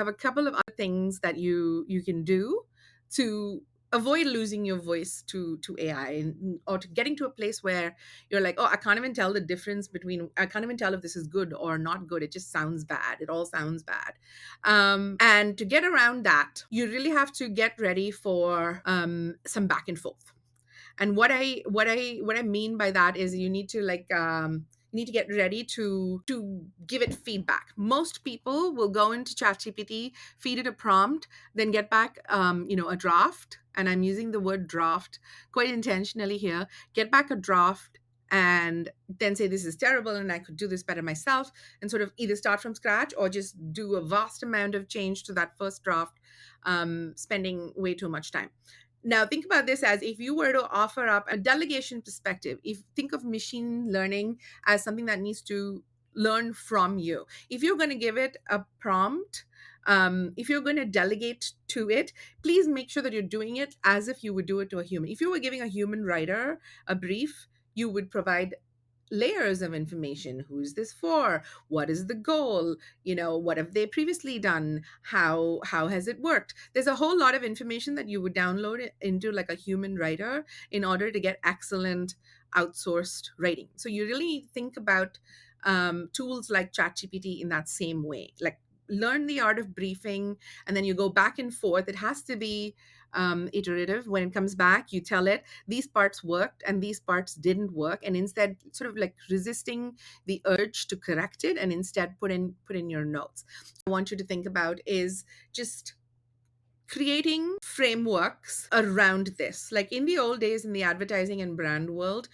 have a couple of other things that you can do to avoid losing your voice to AI, or to getting to a place where you're like, oh, I can't even tell the difference between, I can't even tell if this is good or not good. It just sounds bad. It all sounds bad. And to get around that, you really have to get ready for some back and forth. And what I mean by that is you need to you need to get ready to give it feedback. Most people will go into ChatGPT, feed it a prompt, then get back a draft. And I'm using the word draft quite intentionally here. Get back a draft and then say, this is terrible and I could do this better myself, and sort of either start from scratch or just do a vast amount of change to that first draft, spending way too much time. Now, think about this as if you were to offer up a delegation perspective. If think of machine learning as something that needs to learn from you. If you're going to give it a prompt, if you're going to delegate to it, please make sure that you're doing it as if you would do it to a human. If you were giving a human writer a brief, you would provide layers of information. Who's this for? What is the goal? What have they previously done? How has it worked? There's a whole lot of information that you would download it into like a human writer in order to get excellent outsourced writing. So you really need to think about tools like ChatGPT in that same way. Like, learn the art of briefing, and then you go back and forth. It has to be iterative. When it comes back, you tell it these parts worked and these parts didn't work, and instead sort of like resisting the urge to correct it, and instead put in your notes. I want you to think about is just creating frameworks around this. Like in the old days in the advertising and brand world,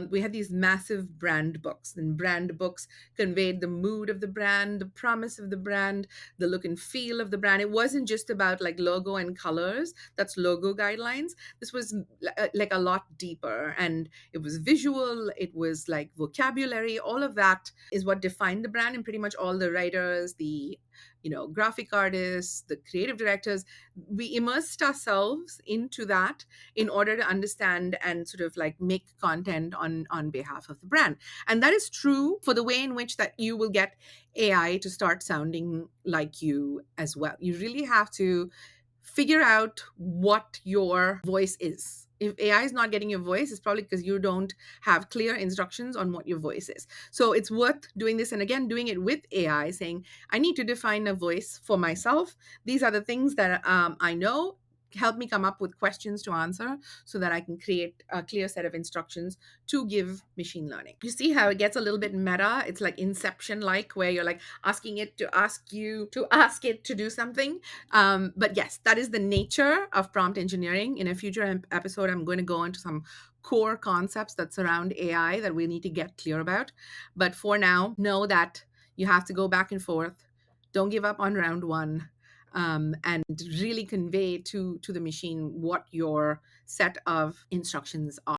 we had these massive brand books, and brand books conveyed the mood of the brand, the promise of the brand, the look and feel of the brand. It wasn't just about like logo and colors. That's logo guidelines. This was like a lot deeper, and it was visual, it was like vocabulary. All of that is what defined the brand, and pretty much all the writers, the graphic artists, the creative directors, we immersed ourselves into that in order to understand and sort of like make content on behalf of the brand. And that is true for the way in which that you will get AI to start sounding like you as well. You really have to figure out what your voice is. If AI is not getting your voice, it's probably because you don't have clear instructions on what your voice is. So it's worth doing this, and again, doing it with AI, saying, I need to define a voice for myself. These are the things that I know. Help me come up with questions to answer so that I can create a clear set of instructions to give machine learning. You see how it gets a little bit meta? It's like inception-like, where you're like asking it to ask you to ask it to do something. But yes, that is the nature of prompt engineering. In a future episode, I'm going to go into some core concepts that surround AI that we need to get clear about. But for now, know that you have to go back and forth. Don't give up on round one. And really convey to the machine what your set of instructions are.